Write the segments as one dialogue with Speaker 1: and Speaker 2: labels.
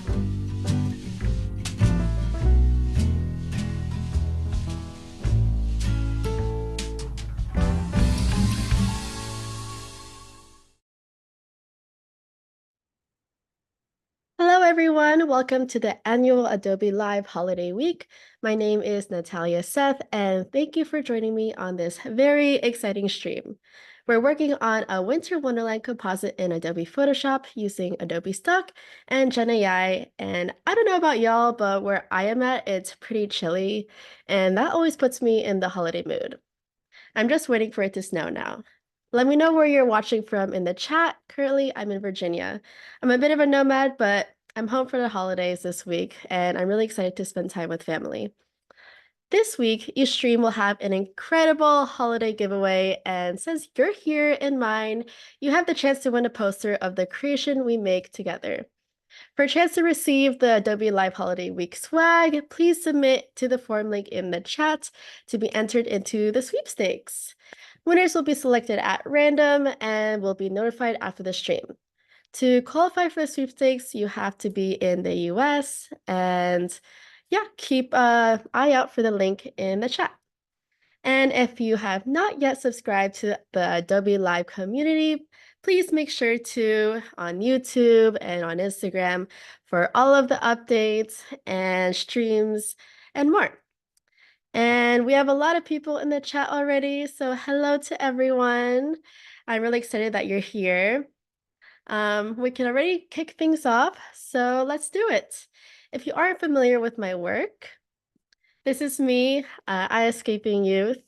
Speaker 1: Hello, everyone. Welcome to the annual Adobe Live Holiday Week. My name is Natalia Seth, and thank you for joining me on this very exciting stream. We're working on a Winter Wonderland composite in Adobe Photoshop using Adobe Stock and GenAI. And I don't know about y'all, but where I am at, it's pretty chilly, and that always puts me in the holiday mood. I'm just waiting for it to snow now. Let me know where you're watching from in the chat. Currently, I'm in Virginia. I'm a bit of a nomad, but I'm home for the holidays this week, and I'm really excited to spend time with family. This week, each stream will have an incredible holiday giveaway, and since you're here in mine, you have the chance to win a poster of the creation we make together. For a chance to receive the Adobe Live Holiday Week swag, please submit to the form link in the chat to be entered into the sweepstakes. Winners will be selected at random and will be notified after the stream. To qualify for the sweepstakes, you have to be in the US, and yeah, keep an eye out for the link in the chat. And if you have not yet subscribed to the Adobe Live community, please make sure to on YouTube and on Instagram for all of the updates and streams and more. And we have a lot of people in the chat already, so hello to everyone. I'm really excited that you're here. We can already kick things off, so let's do it. If you aren't familiar with my work, this is me, Eye Escaping Youth.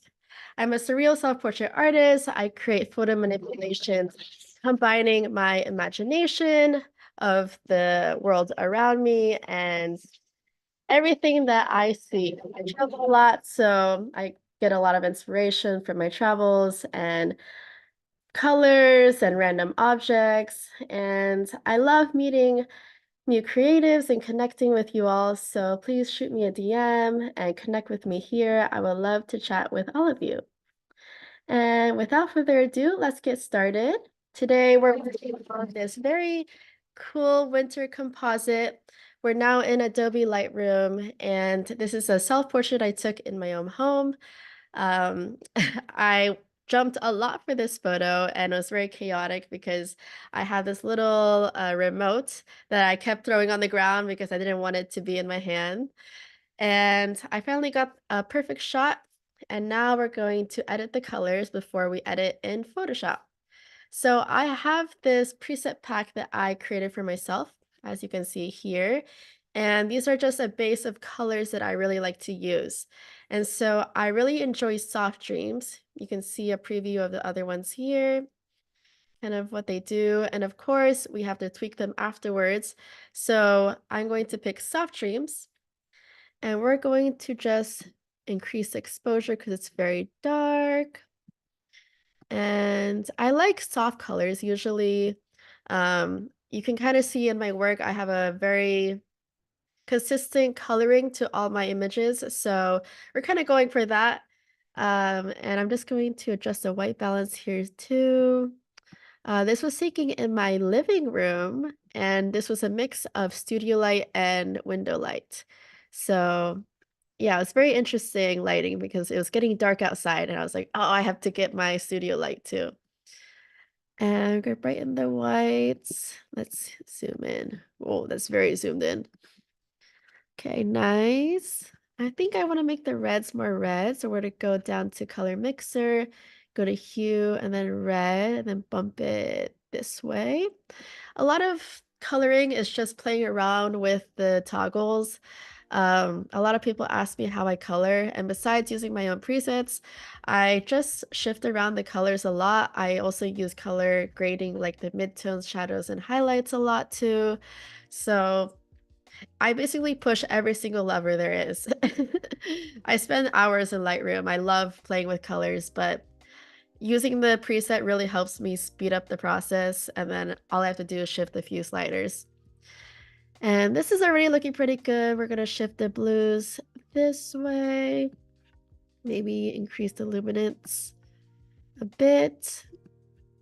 Speaker 1: I'm a surreal self-portrait artist. I create photo manipulations, combining my imagination of the world around me and everything that I see. I travel a lot, so I get a lot of inspiration from my travels and colors and random objects. And I love meeting new creatives and connecting with you all. So please shoot me a DM and connect with me here. I would love to chat with all of you. And without further ado, let's get started. Today we're working on this very cool winter composite. We're now in Adobe Lightroom, and this is a self-portrait I took in my own home. I jumped a lot for this photo, and it was very chaotic because I had this little remote that I kept throwing on the ground because I didn't want it to be in my hand. And I finally got a perfect shot, and now we're going to edit the colors before we edit in Photoshop. So I have this preset pack that I created for myself, as you can see here. And these are just a base of colors that I really like to use. And so I really enjoy soft dreams. You can see a preview of the other ones here, kind of what they do. And of course, we have to tweak them afterwards. So I'm going to pick soft dreams, and we're going to just increase exposure because it's very dark. And I like soft colors. Usually, you can kind of see in my work, I have a very consistent coloring to all my images. So we're kind of going for that. And I'm just going to adjust the white balance here too. This was taken in my living room, and this was a mix of studio light and window light. So yeah, it was very interesting lighting because it was getting dark outside, and I was like, oh, I have to get my studio light too. And we're gonna brighten the whites. Let's zoom in. Oh, that's very zoomed in. Okay, nice. I think I want to make the reds more red, so we're gonna go down to color mixer, go to hue, and then red, and then bump it this way. A lot of coloring is just playing around with the toggles. A lot of people ask me how I color, and besides using my own presets, I just shift around the colors a lot. I also use color grading like the midtones, shadows, and highlights a lot too. So I basically push every single lever there is. I spend hours in Lightroom. I love playing with colors, but using the preset really helps me speed up the process, and then all I have to do is shift a few sliders. And this is already looking pretty good. We're gonna shift the blues this way. Maybe increase the luminance a bit.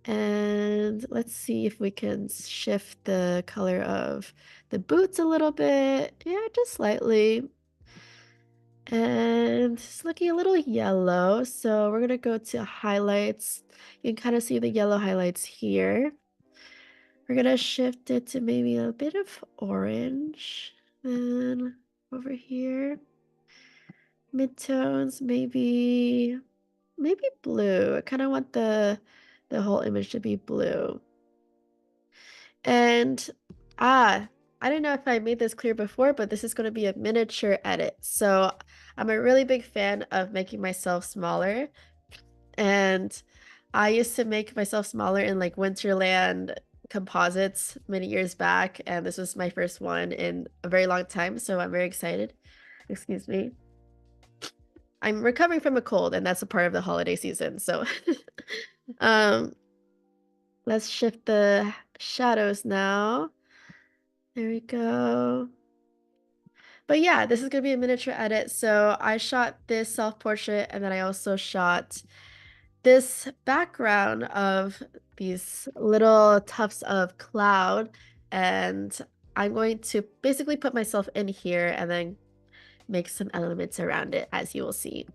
Speaker 1: And let's see if we can shift the color of the boots a little bit. Yeah, just slightly. And it's looking a little yellow. So we're gonna go to highlights. You can kind of see the yellow highlights here. We're gonna shift it to maybe a bit of orange. Then over here, midtones, maybe blue. I kind of want the whole image to be blue. And I don't know if I made this clear before, but this is going to be a miniature edit. So I'm a really big fan of making myself smaller. And I used to make myself smaller in like Winterland composites many years back, and this was my first one in a very long time, so I'm very excited. Excuse me. I'm recovering from a cold, and that's a part of the holiday season, so um let's shift the shadows now. There we go. But yeah, this is gonna be a miniature edit. So I shot this self-portrait, and then I also shot this background of these little tufts of cloud, and I'm going to basically put myself in here and then make some elements around it, as you will see.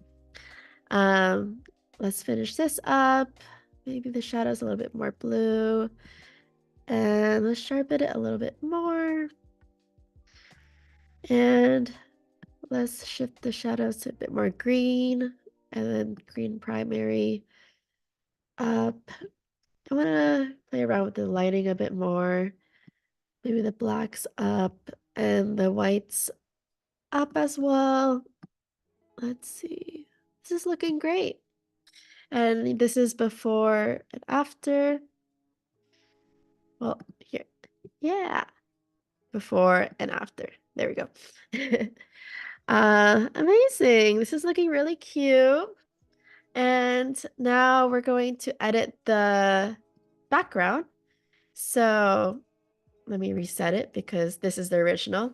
Speaker 1: Um, let's finish this up. Maybe the shadow's a little bit more blue. And let's sharpen it a little bit more. And let's shift the shadows to a bit more green, and then green primary up. I want to play around with the lighting a bit more. Maybe the blacks up and the whites up as well. Let's see. This is looking great. And this is before and after. Well, here. Yeah. Before and after. There we go. Amazing. This is looking really cute. And now we're going to edit the background. So let me reset it because this is the original.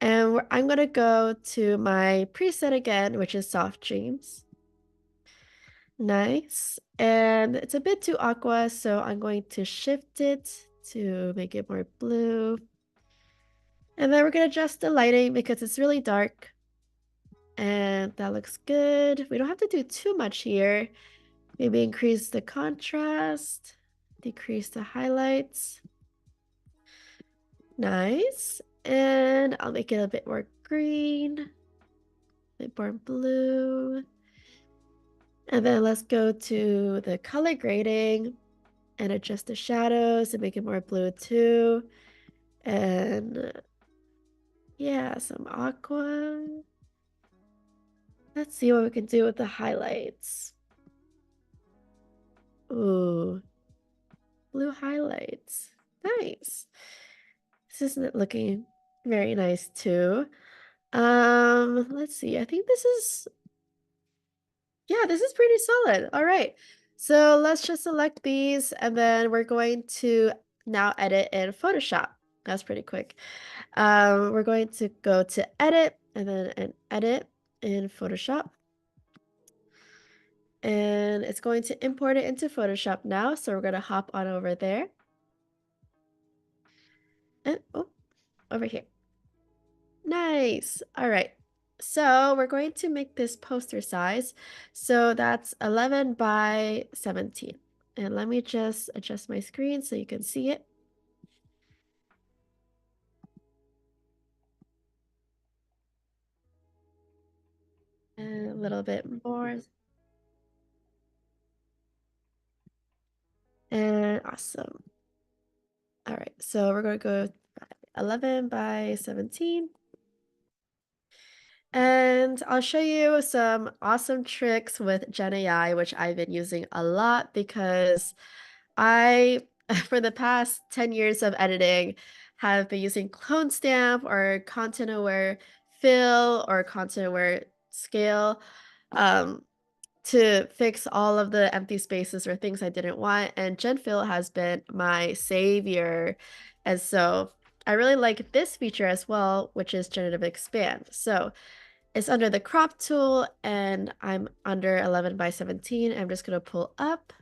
Speaker 1: And I'm going to go to my preset again, which is Soft Dreams. Nice. And it's a bit too aqua, so I'm going to shift it to make it more blue. And then we're going to adjust the lighting because it's really dark. And that looks good. We don't have to do too much here. Maybe increase the contrast, decrease the highlights. Nice. And I'll make it a bit more green, a bit more blue. And then let's go to the color grading and adjust the shadows and make it more blue too. And yeah, some aqua. Let's see what we can do with the highlights. Ooh, blue highlights. Nice. This isn't looking very nice too. Let's see. I think this is, yeah, this is pretty solid. All right. So let's just select these, and then we're going to now edit in Photoshop. That's pretty quick. We're going to go to edit and then edit in Photoshop. And it's going to import it into Photoshop now. So we're going to hop on over there. And oh, over here. Nice. All right. So we're going to make this poster size. So that's 11 by 17. And let me just adjust my screen so you can see it. And a little bit more. And awesome. All right. So we're going to go 11 by 17. And I'll show you some awesome tricks with GenAI, which I've been using a lot because I, for the past 10 years of editing, have been using clone stamp or content aware fill or content aware scale to fix all of the empty spaces or things I didn't want. And GenFill has been my savior. And so I really like this feature as well, which is generative expand. So it's under the crop tool and I'm under 11 by 17. I'm just going to pull up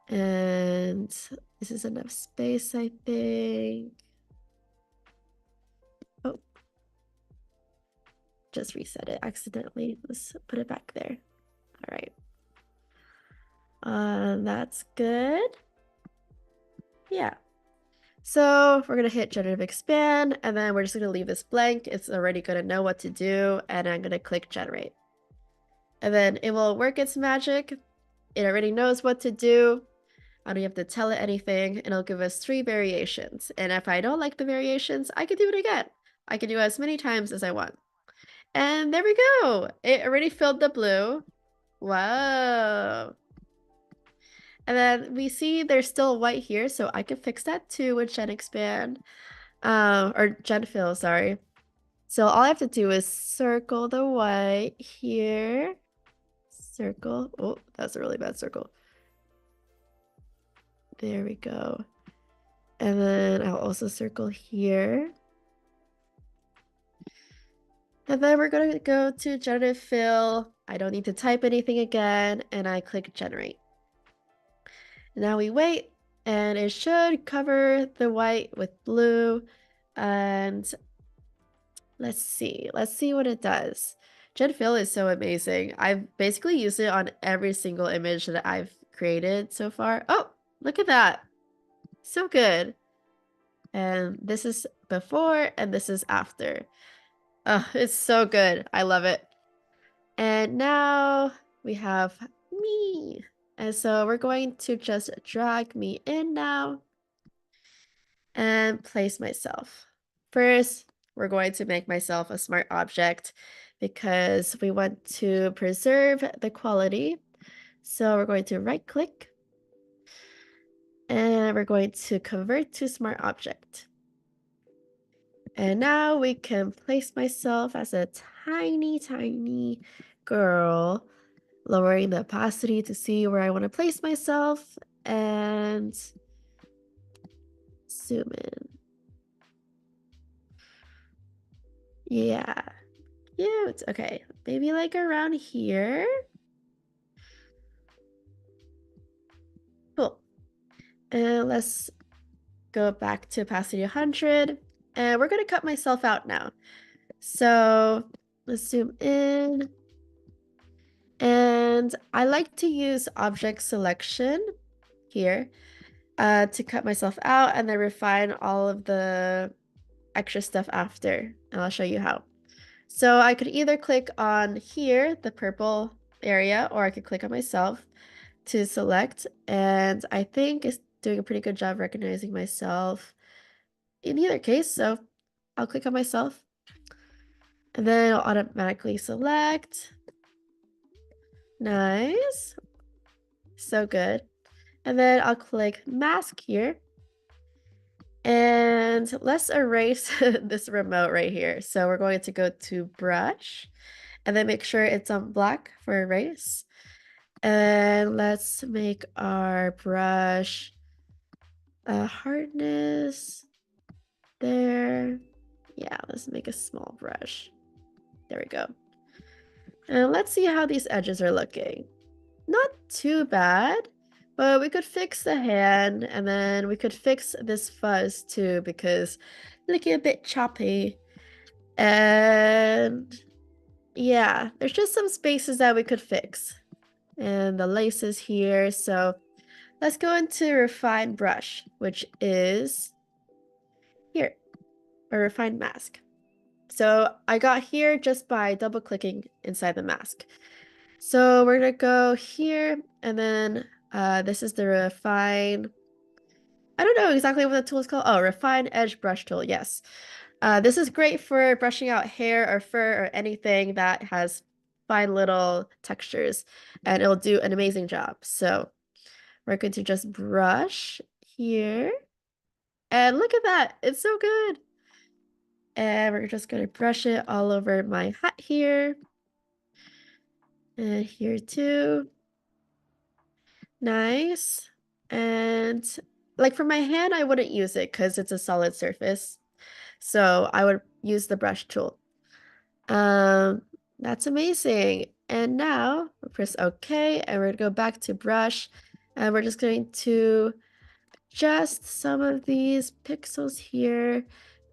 Speaker 1: And this is enough space, I think. Oh, just reset it accidentally. Let's put it back there. All right. That's good. Yeah. So we're gonna hit generative expand, and then we're just gonna leave this blank. It's already gonna know what to do, and I'm gonna click generate. And then it will work its magic. It already knows what to do. I don't have to tell it anything, and it'll give us 3 variations. And if I don't like the variations, I can do it again. I can do as many times as I want. And there we go. It already filled the blue. Wow. And then we see there's still white here, so I can fix that too with Gen Expand. Or Gen Fill, sorry. So all I have to do is circle the white here. Circle. Oh, that's a really bad circle. There we go. And then I'll also circle here. And then we're going to go to Generative Fill. I don't need to type anything again, and I click Generate. Now we wait, and it should cover the white with blue. And let's see what it does. Gen Fill is so amazing. I've basically used it on every single image that I've created so far. Oh, look at that. So good. And this is before, and this is after. Oh, it's so good. I love it. And now we have me. And so we're going to just drag me in now and place myself. First, we're going to make myself a smart object because we want to preserve the quality. So we're going to right click and we're going to convert to smart object. And now we can place myself as a tiny, tiny girl, lowering the opacity to see where I want to place myself and zoom in. Yeah, cute. Okay, maybe like around here. Cool. And let's go back to opacity 100. And we're going to cut myself out now. So let's zoom in. And I like to use object selection here to cut myself out and then refine all of the extra stuff after. And I'll show you how. So I could either click on here, the purple area, or I could click on myself to select. And I think it's doing a pretty good job recognizing myself in either case. So I'll click on myself and then it'll automatically select. Nice. So good. And then I'll click mask here. And let's erase this remote right here. So we're going to go to brush and then make sure it's on black for erase. And let's make our brush hardness there. Yeah, let's make a small brush. There we go. And let's see how these edges are looking. Not too bad, but we could fix the hand and then we could fix this fuzz too because looking a bit choppy. And yeah, there's just some spaces that we could fix. And the laces here. So let's go into refine brush, which is here, a refine mask. So I got here just by double clicking inside the mask. So we're gonna go here and then this is the refine. I don't know exactly what the tool is called. Oh, refine edge brush tool. Yes. This is great for brushing out hair or fur or anything that has fine little textures and it'll do an amazing job. So we're going to just brush here and look at that. It's so good. And we're just going to brush it all over my hat here. And here too. Nice. And like for my hand, I wouldn't use it because it's a solid surface. So I would use the brush tool. That's amazing. And now we'll press OK and we're gonna go back to brush And we're just going to adjust some of these pixels here.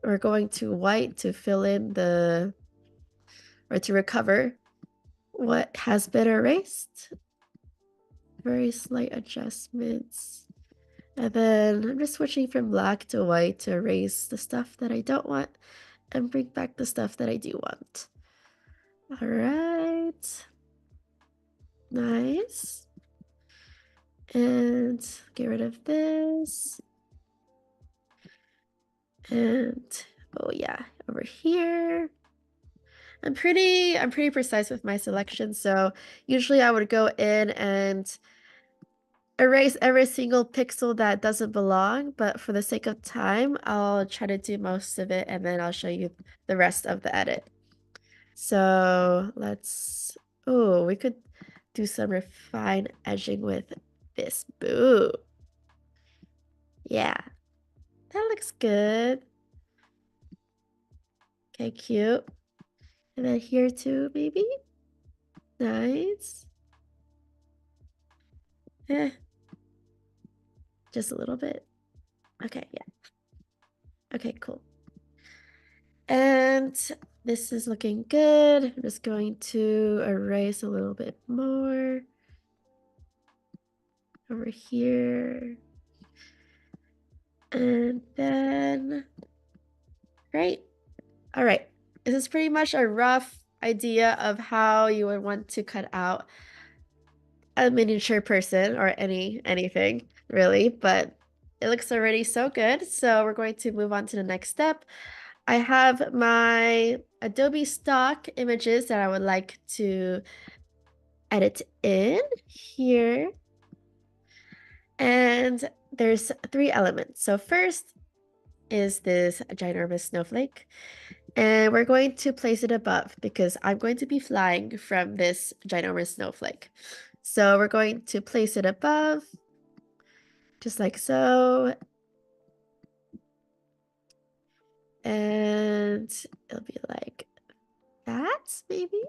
Speaker 1: We're going to white to fill in or to recover what has been erased. Very slight adjustments. And then I'm just switching from black to white to erase the stuff that I don't want and bring back the stuff that I do want. All right. Nice. And get rid of this. And oh yeah, over here. I'm pretty precise with my selection, so usually I would go in and erase every single pixel that doesn't belong, but for the sake of time, I'll try to do most of it and then I'll show you the rest of the edit. So we could do some refined edging with this. Boo. Yeah, that looks good. Okay, cute. And then here too, maybe? Nice. Eh, just a little bit. Okay, yeah. Okay, cool. And this is looking good. I'm just going to erase a little bit more over here. And then, great. All right. This is pretty much a rough idea of how you would want to cut out a miniature person or anything really, but it looks already so good. So we're going to move on to the next step. I have my Adobe Stock images that I would like to edit in here. And there's 3 elements. So first is this ginormous snowflake. And we're going to place it above because I'm going to be flying from this ginormous snowflake. So we're going to place it above, just like so. And it'll be like that, maybe.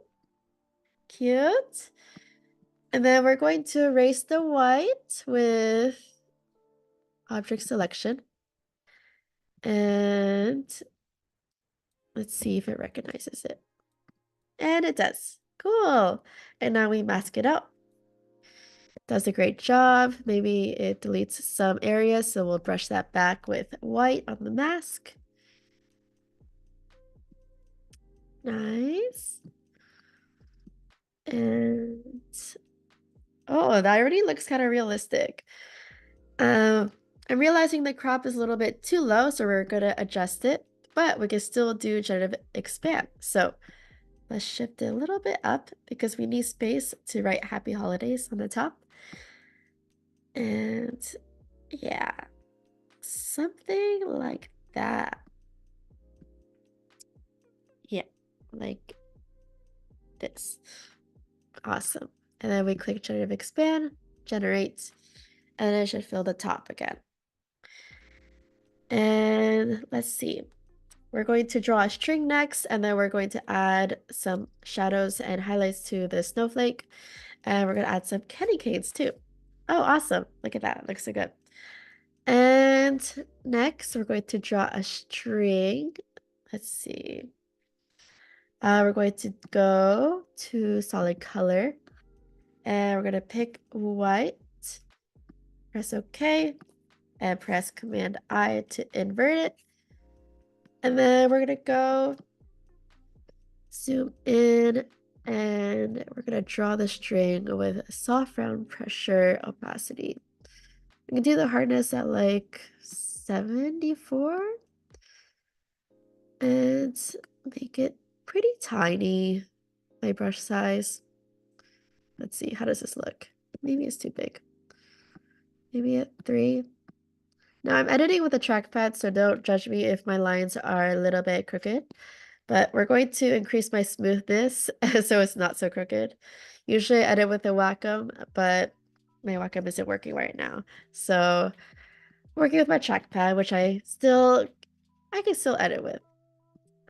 Speaker 1: Cute. And then we're going to erase the white with object selection. And let's see if it recognizes it. And it does. Cool. And now we mask it out. Does a great job. Maybe it deletes some areas, so we'll brush that back with white on the mask. Nice. And oh, that already looks kind of realistic. I'm realizing the crop is a little bit too low, so we're gonna adjust it, but we can still do generative expand. So let's shift it a little bit up because we need space to write happy holidays on the top. And yeah, something like that. Yeah, like this. Awesome. And then we click generative expand, generate, and it should fill the top again. And let's see. We're going to draw a string next, and then we're going to add some shadows and highlights to the snowflake. And we're going to add some candy canes too. Oh, awesome. Look at that. It looks so good. And next, we're going to draw a string. Let's see. We're going to go to solid color. And we're going to pick white. Press OK. And press Command I to invert it. And then we're going to go zoom in. And we're going to draw the string with soft round pressure opacity. I can do the hardness at like 74 and make it pretty tiny, my brush size. Let's see, how does this look? Maybe it's too big. Maybe at 3. Now I'm editing with a trackpad, so don't judge me if my lines are a little bit crooked, but we're going to increase my smoothness so it's not so crooked. Usually I edit with a Wacom, but my Wacom isn't working right now. So working with my trackpad, which I can still edit with.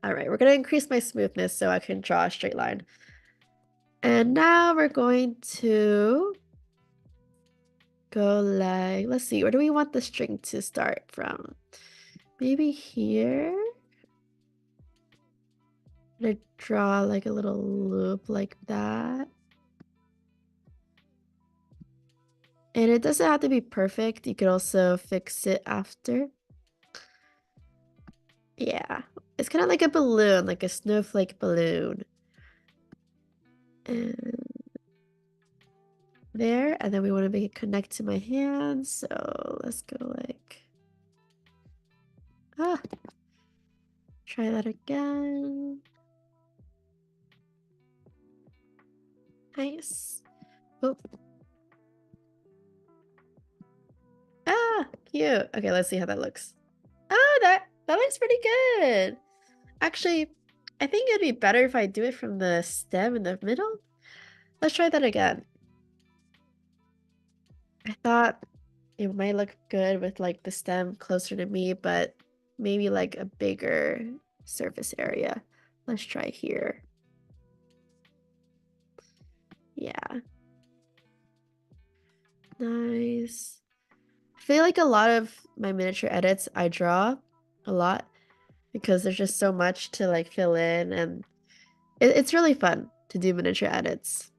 Speaker 1: All right, we're going to increase my smoothness so I can draw a straight line. And now we're going to go like, let's see, where do we want the string to start from? Maybe here? I'm gonna draw like a little loop like that. And it doesn't have to be perfect. You could also fix it after. Yeah, it's kind of like a balloon, like a snowflake balloon. And there, and then we want to make it connect to my hand. So let's go like, try that again. Nice. Oh. Cute. Okay, let's see how that looks. That looks pretty good. Actually, I think it'd be better if I do it from the stem in the middle. Let's try that again. I thought it might look good with like the stem closer to me, but maybe like a bigger surface area. Let's try here. Yeah. Nice. I feel like a lot of my miniature edits, I draw a lot because there's just so much to like fill in, and it's really fun to do miniature edits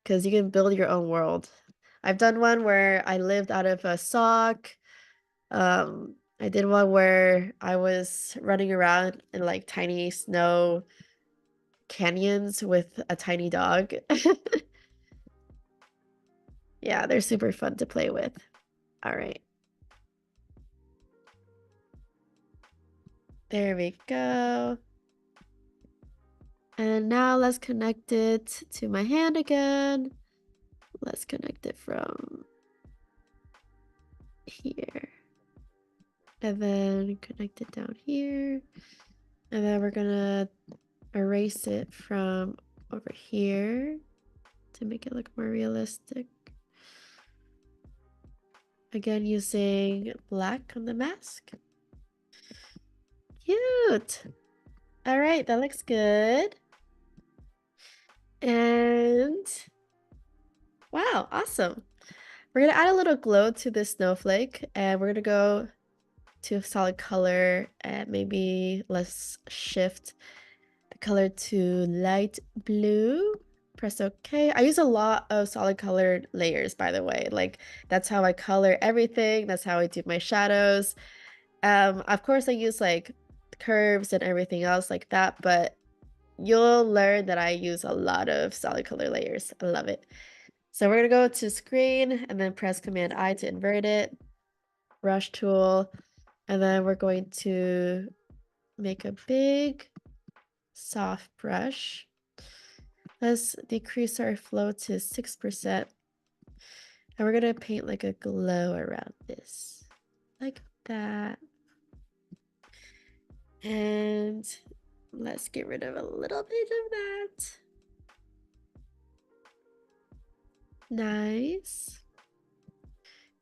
Speaker 1: because you can build your own world. I've done one where I lived out of a sock. I did one where I was running around in like tiny snow canyons with a tiny dog. Yeah, they're super fun to play with. All right. There we go. And now let's connect it to my hand again. Let's connect it from here. And then connect it down here. And then we're gonna erase it from over here to make it look more realistic. Again, using black on the mask. Cute. All right, that looks good. And wow, awesome. We're gonna add a little glow to this snowflake, and we're gonna go to a solid color, and maybe let's shift the color to light blue. Press OK. I use a lot of solid colored layers, by the way. Like, that's how I color everything. That's how I do my shadows. Of course, I use like curves and everything else like that, but you'll learn that I use a lot of solid color layers. I love it. So we're gonna go to screen and then press Command I to invert it, brush tool, and then we're going to make a big soft brush. Let's decrease our flow to 6%. And we're gonna paint like a glow around this, like that. And let's get rid of a little bit of that. Nice.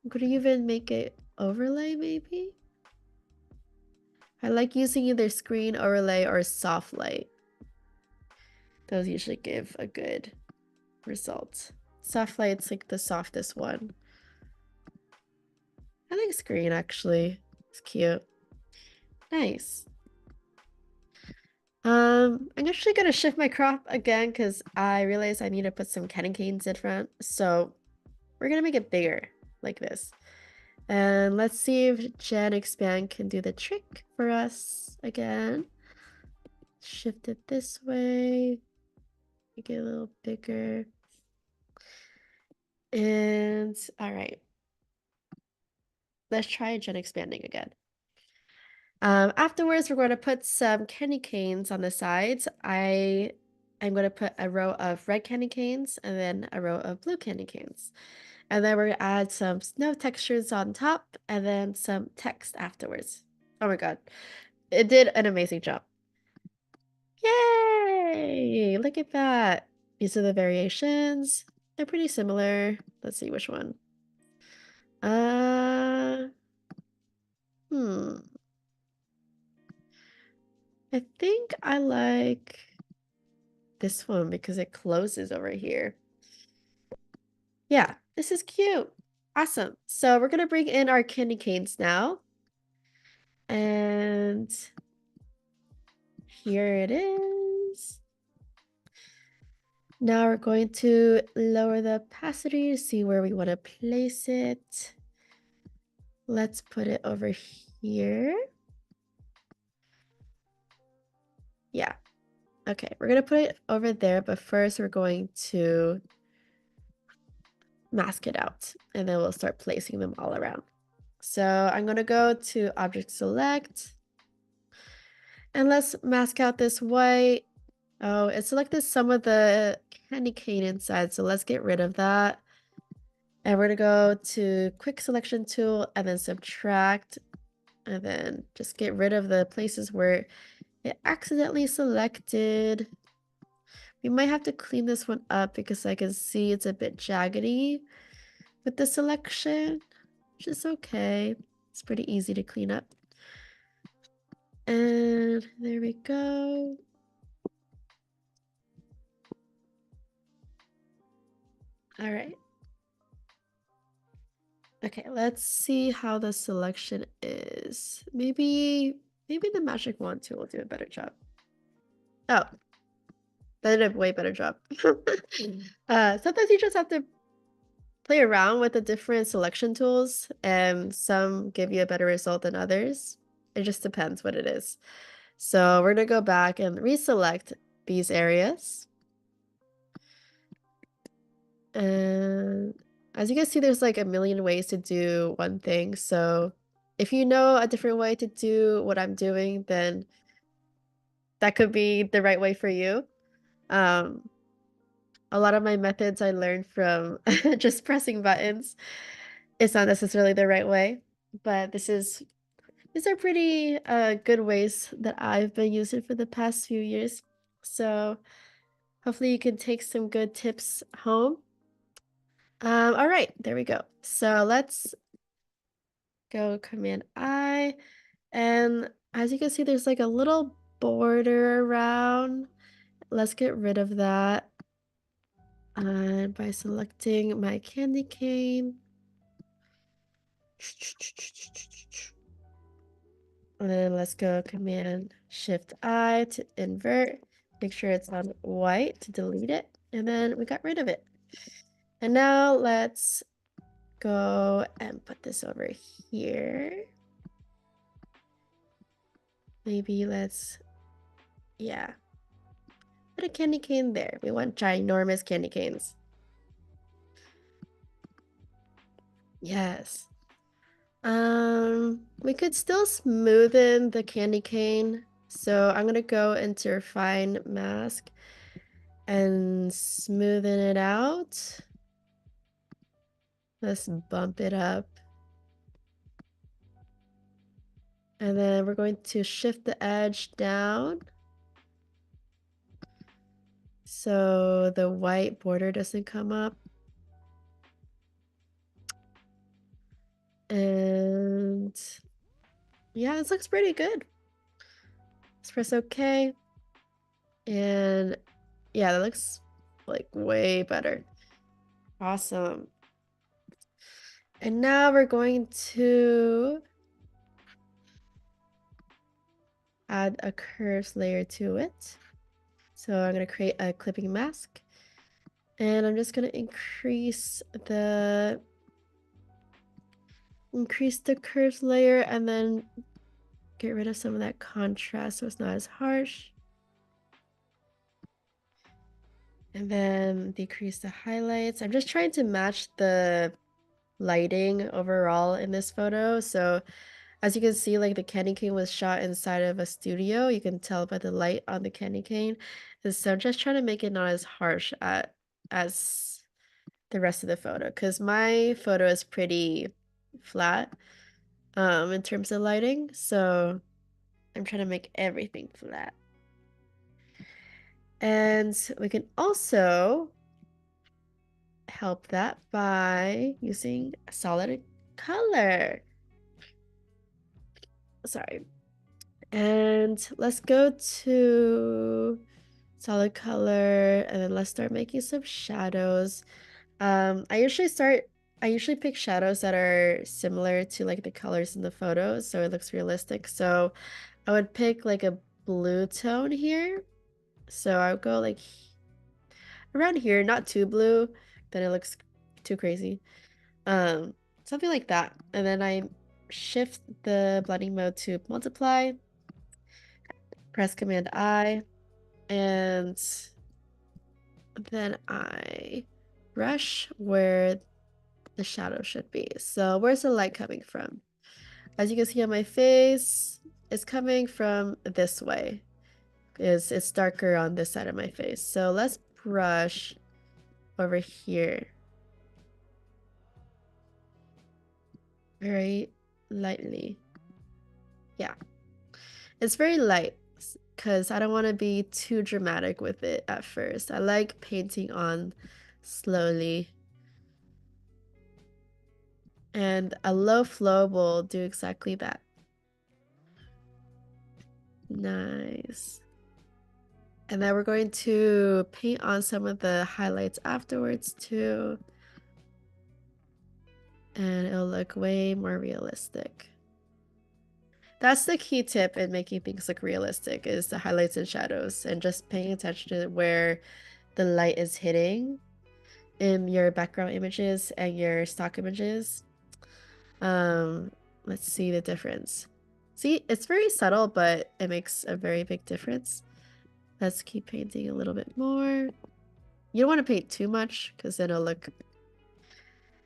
Speaker 1: I'm gonna even make it overlay maybe. I like using either screen overlay or soft light. Those usually give a good result. Soft light's like the softest one. I like screen actually. It's cute. Nice. I'm actually gonna shift my crop again because I realized I need to put some candy canes in front. So we're gonna make it bigger like this. And let's see if Gen Expand can do the trick for us again. Shift it this way. Make it a little bigger. And all right. Let's try Gen Expanding again. Afterwards, we're going to put some candy canes on the sides. I'm going to put a row of red candy canes and then a row of blue candy canes. And then we're going to add some snow textures on top and then some text afterwards. Oh my god. It did an amazing job. Yay! Look at that. These are the variations. They're pretty similar. Let's see which one. Uh, hmm. I think I like this one because it closes over here. Yeah, this is cute. Awesome. So we're gonna bring in our candy canes now. And here it is. Now we're going to lower the opacity to see where we want to place it. Let's put it over here. Yeah. Okay, we're going to put it over there, but first we're going to mask it out, and then we'll start placing them all around. So I'm going to go to Object Select, and let's mask out this white. Oh, it selected some of the candy cane inside, so let's get rid of that. And we're gonna go to Quick Selection Tool and then Subtract, and then just get rid of the places where it accidentally selected. We might have to clean this one up because I can see it's a bit jaggedy with the selection, which is okay. It's pretty easy to clean up. And there we go. All right. Okay, let's see how the selection is. Maybe the magic wand tool will do a better job. Oh, that did a way better job. Sometimes you just have to play around with the different selection tools, and some give you a better result than others. It just depends what it is. So we're gonna go back and reselect these areas. And as you can see, there's like a million ways to do one thing. So if you know a different way to do what I'm doing, then that could be the right way for you. A lot of my methods I learned from just pressing buttons. It's not necessarily the right way, but these are pretty good ways that I've been using for the past few years. So hopefully you can take some good tips home. All right, there we go. So let's go Command I, and as you can see, there's like a little border around. Let's get rid of that. By selecting my candy cane. And then let's go Command Shift I to invert. Make sure it's on white to delete it. And then we got rid of it. And now let's go and put this over here. Maybe let's, yeah, put a candy cane there. We want ginormous candy canes. Yes. We could still smoothen the candy cane. So I'm gonna go into Refine Mask and smoothen it out. Let's bump it up. And then we're going to shift the edge down so the white border doesn't come up. And yeah, this looks pretty good. Let's press OK. And yeah, that looks like way better. Awesome. And now we're going to add a curves layer to it. So I'm going to create a clipping mask. And I'm just going to increase the curves layer and then get rid of some of that contrast so it's not as harsh. And then decrease the highlights. I'm just trying to match the lighting overall in this photo. So as you can see, like the candy cane was shot inside of a studio. You can tell by the light on the candy cane. And so I'm just trying to make it not as harsh as the rest of the photo, because my photo is pretty flat in terms of lighting. So I'm trying to make everything flat. And we can also help that by using a solid color. Sorry. And let's go to solid color and then let's start making some shadows. I usually start I usually pick shadows that are similar to like the colors in the photos, so it looks realistic. So I would pick like a blue tone here. So I would go like around here, not too blue, then it looks too crazy. Um, Something like that. And then I shift the blending mode to multiply, press Command I, and then I brush where the shadow should be. So where's the light coming from? As you can see on my face, it's coming from this way. It's darker on this side of my face. So let's brush over here very lightly. Yeah, it's very light because I don't want to be too dramatic with it at first. I like painting on slowly. And a low flow will do exactly that. Nice. And then we're going to paint on some of the highlights afterwards too. And it'll look way more realistic. That's the key tip in making things look realistic is the highlights and shadows and just paying attention to where the light is hitting in your background images and your stock images. Let's see the difference. See, it's very subtle, but it makes a very big difference. Let's keep painting a little bit more. You don't want to paint too much because then it'll look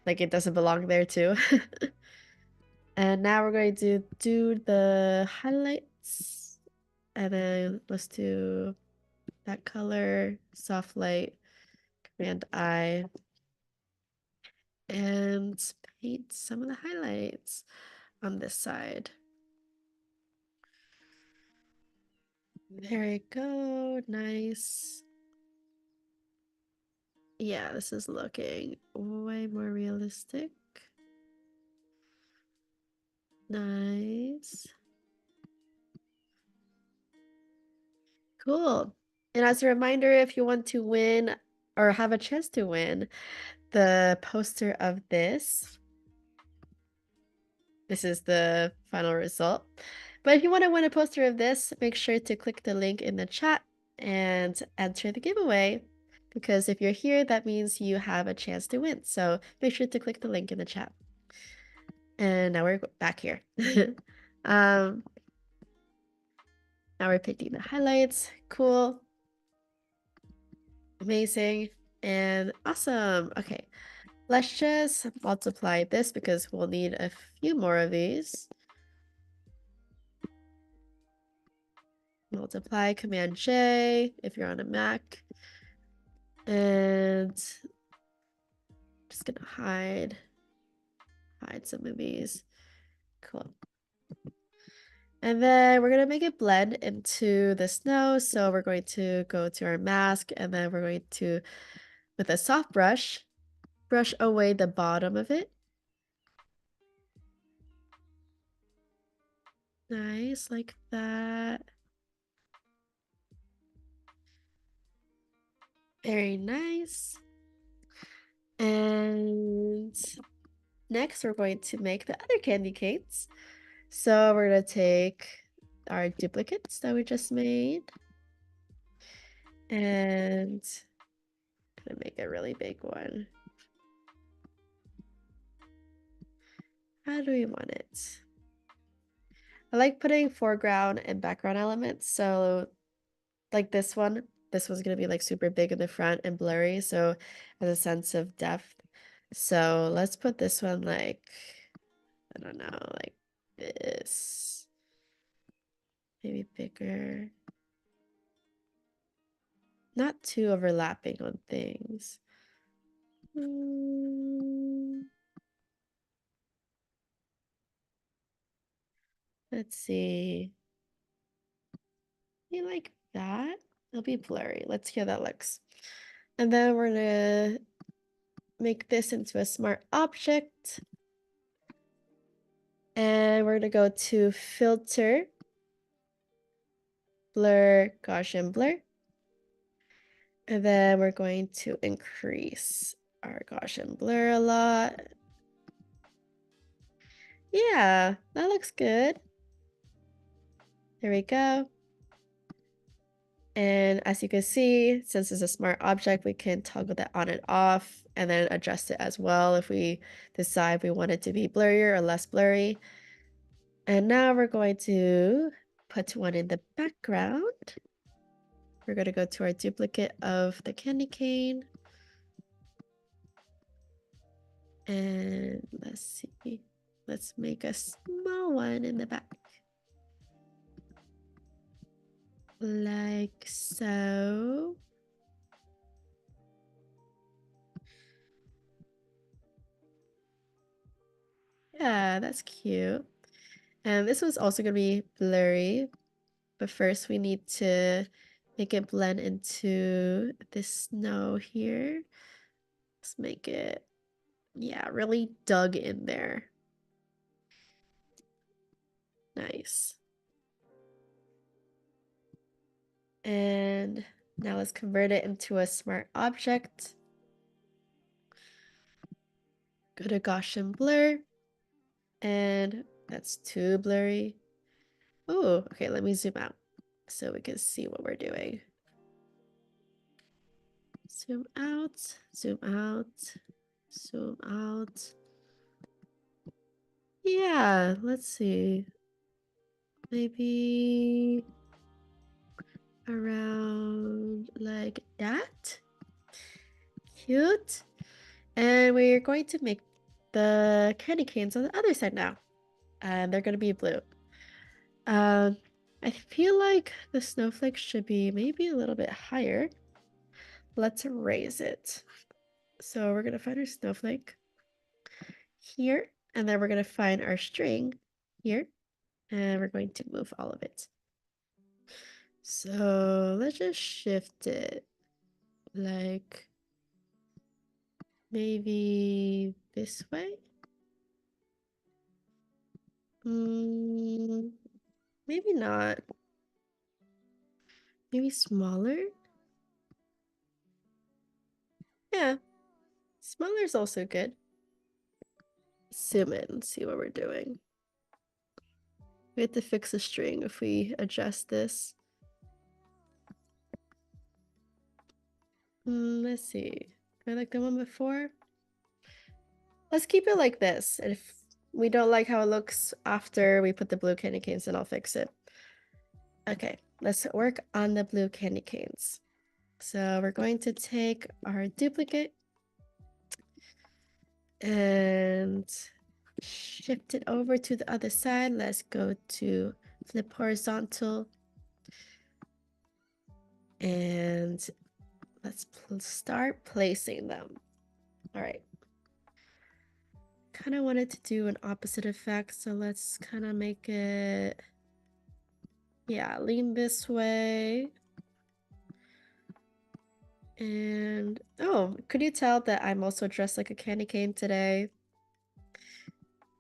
Speaker 1: like it doesn't belong there too. And now we're going to do the highlights. And then let's do that color, soft light, Command I, and paint some of the highlights on this side. There we go. Nice. Yeah, this is looking way more realistic. Nice. Cool. And as a reminder, if you want to win or have a chance to win the poster of this is the final result. But if you want to win a poster of this, make sure to click the link in the chat and enter the giveaway. Because if you're here, that means you have a chance to win. So make sure to click the link in the chat. And now we're back here. um, Now we're picking the highlights. Cool. Amazing. And awesome. Okay. Let's just multiply this because we'll need a few more of these. Multiply, Command J if you're on a Mac. And just gonna hide some of these. Cool. And then we're gonna make it blend into the snow. So we're going to go to our mask and then we're going to, with a soft brush, brush away the bottom of it. Nice, like that. Very nice. And next we're going to make the other candy canes. So we're gonna take our duplicates that we just made and gonna make a really big one. How do we want it? I like putting foreground and background elements. So like this one's gonna be like super big in the front and blurry, so has a sense of depth. So let's put this one like, I don't know, like this. Maybe bigger. Not too overlapping on things. Let's see. You like that? It'll be blurry. Let's see how that looks. And then we're gonna make this into a smart object. And we're gonna go to filter, blur, Gaussian blur. And then we're going to increase our Gaussian blur a lot. Yeah, that looks good. There we go. And as you can see, since it's a smart object, we can toggle that on and off and then adjust it as well if we decide we want it to be blurrier or less blurry. And now we're going to put one in the background. We're going to go to our duplicate of the candy cane. And let's see. Let's make a small one in the back. Like so. Yeah, that's cute. And this one's also going to be blurry. But first we need to make it blend into this snow here. Let's make it, yeah, really dug in there. Nice. And now let's convert it into a smart object. Go to Gaussian blur. And that's too blurry. Oh, okay, let me zoom out so we can see what we're doing. Zoom out, zoom out, zoom out. Yeah, let's see. Maybe around like that. Cute. And we're going to make the candy canes on the other side now. And they're going to be blue. Um, I feel like the snowflake should be maybe a little bit higher. Let's raise it. So we're going to find our snowflake here. And then we're going to find our string here. And we're going to move all of it. So let's just shift it like maybe this way. Maybe not. Maybe smaller? Yeah, smaller is also good. Zoom in, see what we're doing. We have to fix the string if we adjust this. Let's see. I like the one before. Let's keep it like this. And if we don't like how it looks after we put the blue candy canes, then I'll fix it. Okay, let's work on the blue candy canes. So we're going to take our duplicate and shift it over to the other side. Let's go to flip horizontal. And let's start placing them. All right. Kind of wanted to do an opposite effect, so let's kind of make it, yeah, lean this way. And, oh, could you tell that I'm also dressed like a candy cane today?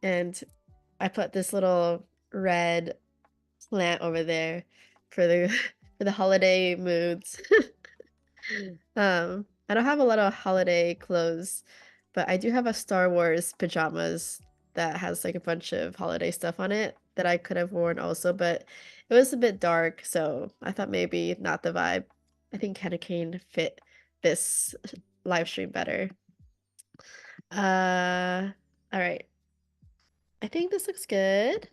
Speaker 1: And I put this little red plant over there for the for the holiday moods. I don't have a lot of holiday clothes, but I do have a Star Wars pajamas that has like a bunch of holiday stuff on it that I could have worn also, but it was a bit dark, so I thought maybe not the vibe. I think Candy Cane fit this live stream better. All right. I think this looks good.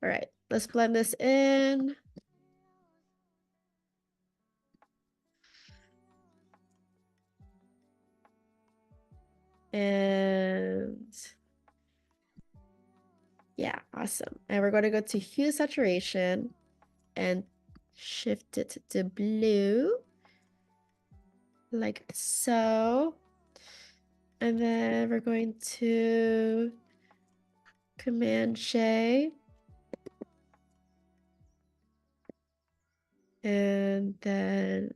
Speaker 1: All right, let's blend this in. And yeah, awesome. And we're going to go to hue saturation and shift it to blue like so. And then we're going to Command J. And then,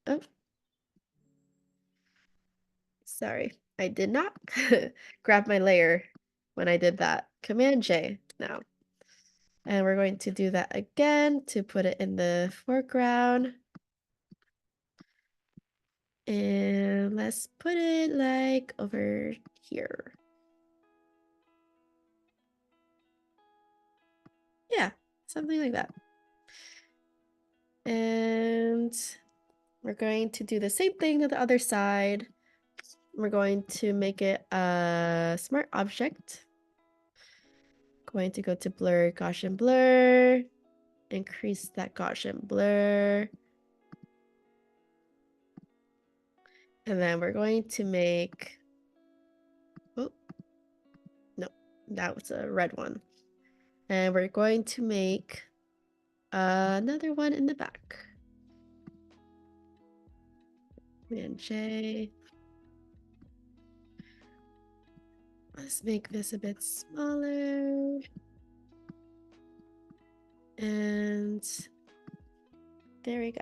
Speaker 1: oh, sorry, I did not grab my layer when I did that. Command J now. And we're going to do that again to put it in the foreground. And let's put it like over here. something like that. And we're going to do the same thing to the other side. We're going to make it a smart object. Going to go to blur, Gaussian blur, increase that Gaussian blur. And then we're going to make, oh, no, that was a red one. And we're going to make another one in the back. Command J. Let's make this a bit smaller. And there we go.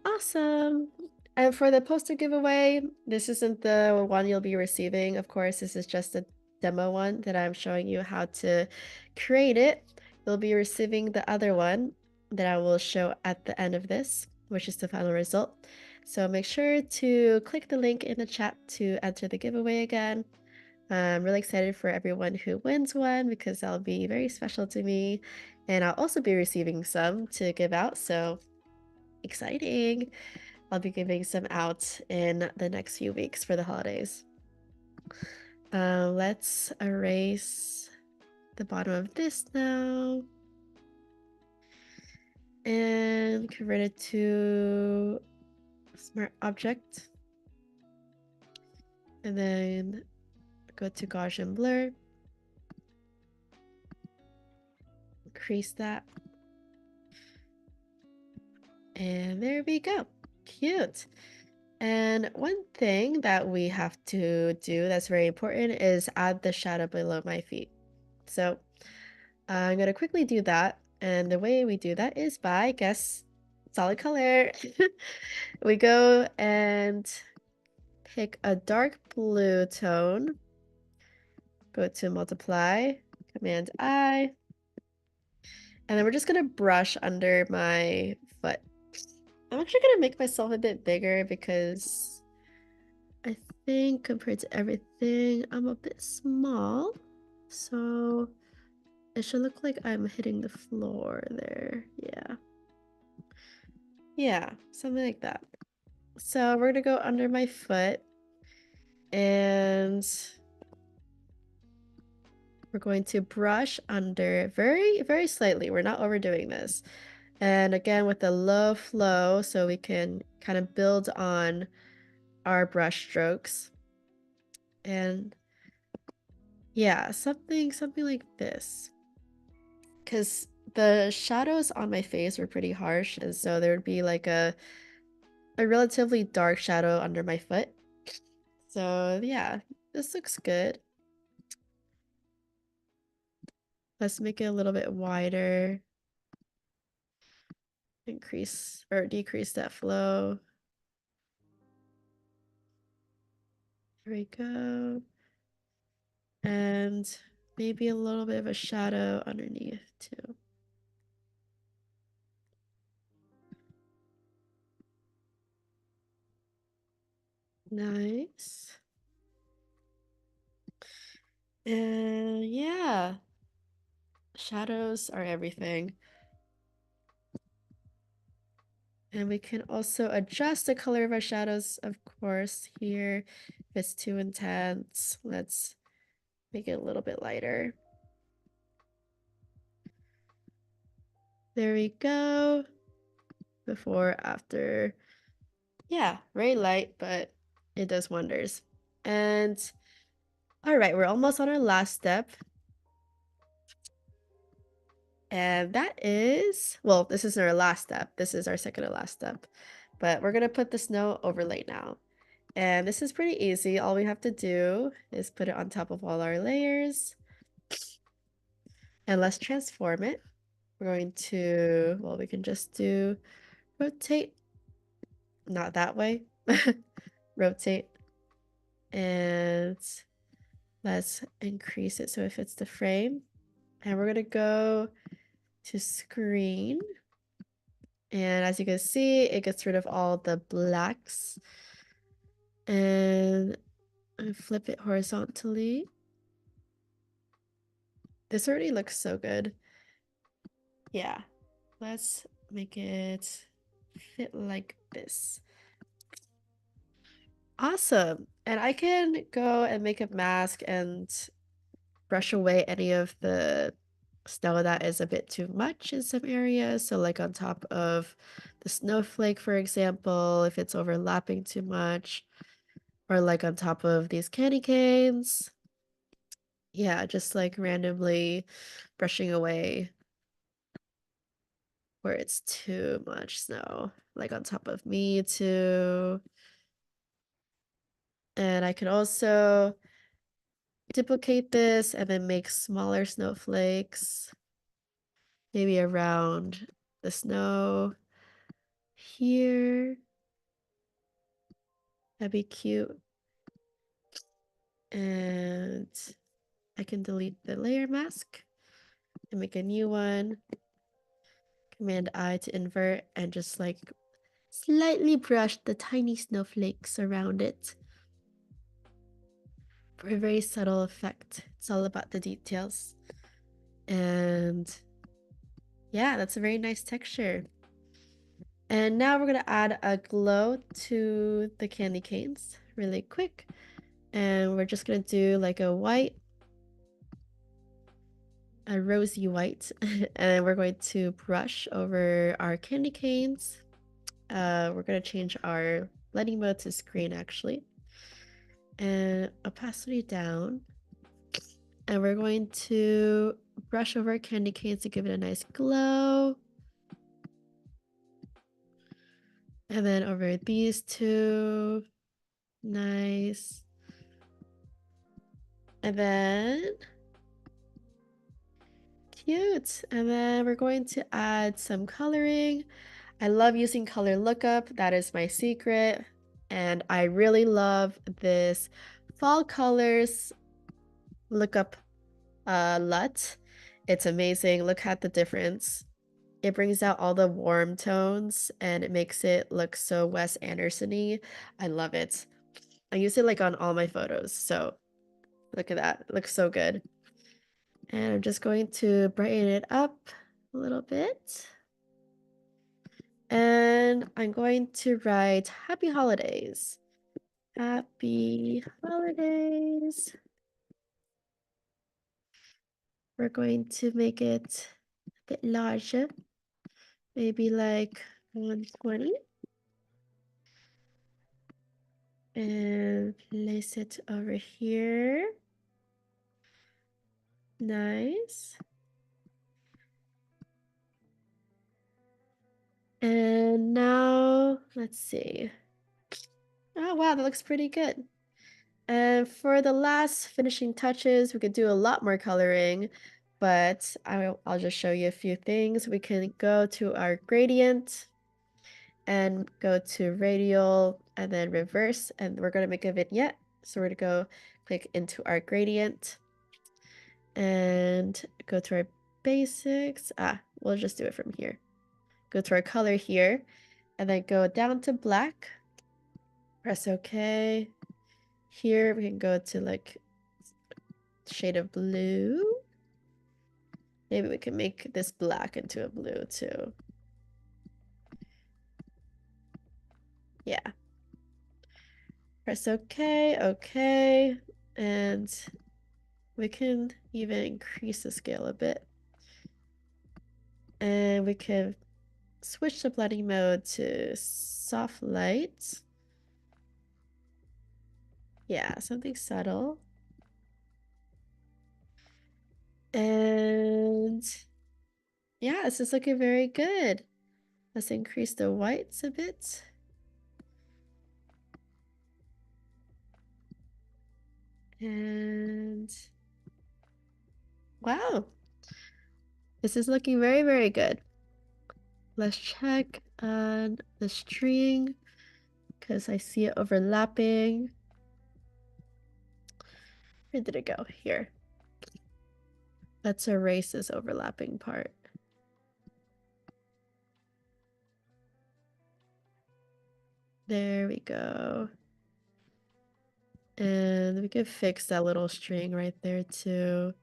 Speaker 1: Awesome. And for the poster giveaway, this isn't the one you'll be receiving. Of course, this is just a demo one that I'm showing you how to create it. You'll be receiving the other one that I will show at the end of this, which is the final result. So make sure to click the link in the chat to enter the giveaway again. I'm really excited for everyone who wins one because that'll be very special to me. And I'll also be receiving some to give out, so exciting. I'll be giving some out in the next few weeks for the holidays. Let's erase the bottom of this now and convert it to smart object. And then go to Gaussian blur, increase that. And there we go. Cute. And one thing that we have to do that's very important is add the shadow below my feet. So I'm going to quickly do that. And the way we do that is by, guess, solid color. We go and pick a dark blue tone. Go to multiply, Command I. And then we're just going to brush under my foot. I'm actually going to make myself a bit bigger because I think compared to everything, I'm a bit small. So it should look like I'm hitting the floor there. Yeah. Yeah, something like that. So we're gonna go under my foot and we're going to brush under very, very slightly. We're not overdoing this. And again, with a low flow, so we can kind of build on our brush strokes. And yeah, something like this. Because the shadows on my face were pretty harsh, and so there would be like a relatively dark shadow under my foot. So yeah, this looks good. Let's make it a little bit wider. Increase or decrease that flow. Here we go. And maybe a little bit of a shadow underneath too. Nice. And yeah, shadows are everything. And we can also adjust the color of our shadows, of course, here. If it's too intense, let's make it a little bit lighter. There we go. Before, after. Yeah, very light, but it does wonders. And all right, we're almost on our last step. And that is, well, this isn't our last step. This is our second to last step. But we're going to put the snow overlay now. And this is pretty easy. All we have to do is put it on top of all our layers. And let's transform it. We're going to, well, we can just do rotate. Not that way. Rotate. And let's increase it so it fits the frame. And we're going to go to screen. And as you can see, it gets rid of all the blacks. And I flip it horizontally. This already looks so good. Yeah, let's make it fit like this. Awesome. And I can go and make a mask and brush away any of the snow that is a bit too much in some areas. So like on top of the snowflake, for example, if it's overlapping too much, or like on top of these candy canes. Yeah, just like randomly brushing away where it's too much snow, like on top of me too. And I could also duplicate this and then make smaller snowflakes, maybe around the snow here. That'd be cute. And I can delete the layer mask and make a new one. Command I to invert and just like slightly brush the tiny snowflakes around it for a very subtle effect. It's all about the details. And yeah, that's a very nice texture. And now we're gonna add a glow to the candy canes really quick. And we're just gonna do like a white, a rosy white, and we're going to brush over our candy canes. We're gonna change our blending mode to screen actually. And opacity down. And we're going to brush over candy canes to give it a nice glow. And then over these two. Nice. And then cute. And then we're going to add some coloring. I love using color lookup. That is my secret. And I really love this fall colors lookup LUT. It's amazing. Look at the difference. It brings out all the warm tones and it makes it look so Wes Anderson-y. I love it. I use it like on all my photos. So look at that. It looks so good. And I'm just going to brighten it up a little bit. And I'm going to write Happy Holidays. Happy Holidays. We're going to make it a bit larger. Maybe like 120. And place it over here. Nice. And now, let's see. Oh, wow, that looks pretty good. And for the last finishing touches, we could do a lot more coloring, but I'll just show you a few things. We can go to our gradient and go to radial and then reverse, and we're going to make a vignette. So we're going to go click into our gradient and go to our basics. We'll just do it from here. Go to our color here and then go down to black. Press OK. Here we can go to like shade of blue. Maybe we can make this black into a blue too. Yeah. Press OK, OK. And we can even increase the scale a bit. And we can switch the blending mode to soft light. Yeah, something subtle. And yeah, this is looking very good. Let's increase the whites a bit. And wow, this is looking very, very good. Let's check on the string because I see it overlapping. Where did it go? Here. Let's erase this overlapping part. There we go. And we can fix that little string right there too.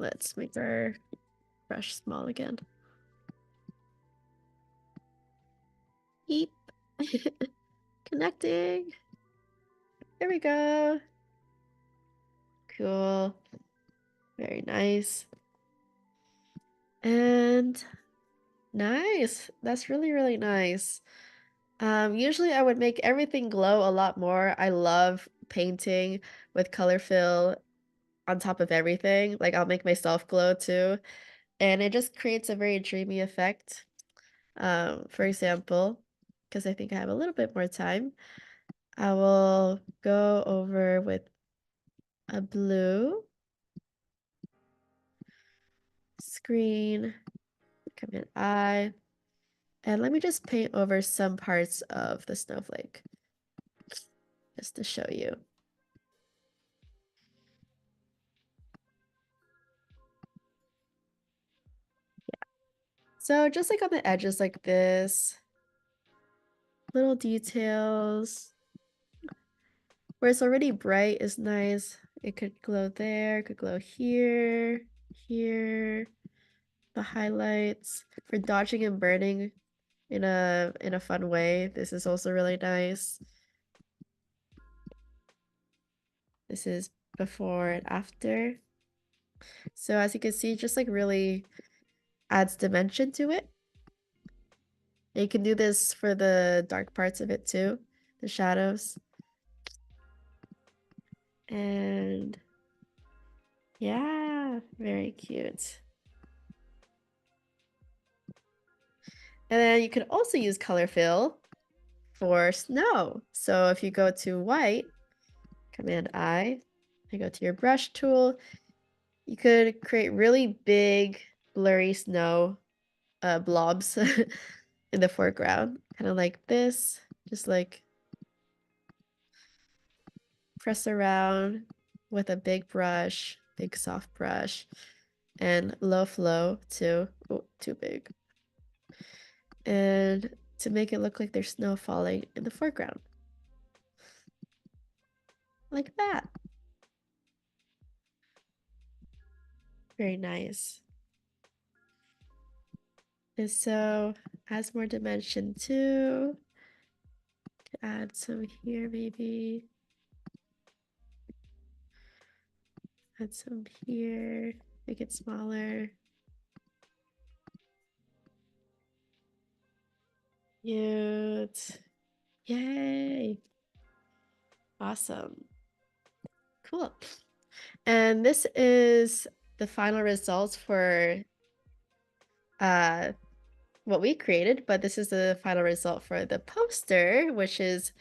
Speaker 1: Let's make our brush small again. Beep. Connecting. There we go. Cool. Very nice. And nice. That's really, really nice. Usually I would make everything glow a lot more. I love painting with color fill on top of everything. Like I'll make myself glow too. And it just creates a very dreamy effect. For example, because I think I have a little bit more time, I will go over with a blue screen, Command I, and let me just paint over some parts of the snowflake just to show you. So just like on the edges like this, little details. Where it's already bright is nice. It could glow there, it could glow here, here. The highlights for dodging and burning in a fun way. This is also really nice. This is before and after. So as you can see, just like really adds dimension to it. And you can do this for the dark parts of it too, the shadows. And yeah, very cute. And then you can also use color fill for snow. So if you go to white, Command I go to your brush tool, you could create really big, blurry snow blobs in the foreground, kind of like this. Just like press around with a big brush, big soft brush, and low flow too. Oh, too big. And to make it look like there's snow falling in the foreground. Like that. Very nice. And so adds more dimension too. Add some here maybe. Add some here. Make it smaller. Cute. Yay. Awesome. Cool. And this is the final results for what we created, but this is the final result for the poster, which is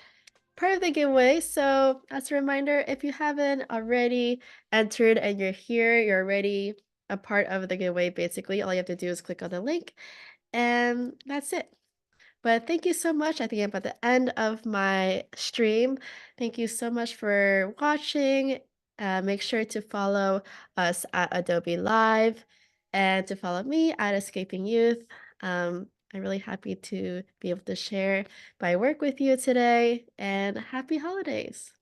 Speaker 1: part of the giveaway. So as a reminder, if you haven't already entered and you're here, you're already a part of the giveaway. Basically, all you have to do is click on the link and that's it. But thank you so much. I think I'm at the end of my stream. Thank you so much for watching. Make sure to follow us at Adobe Live and to follow me at Escaping Youth. I'm really happy to be able to share my work with you today, and happy holidays.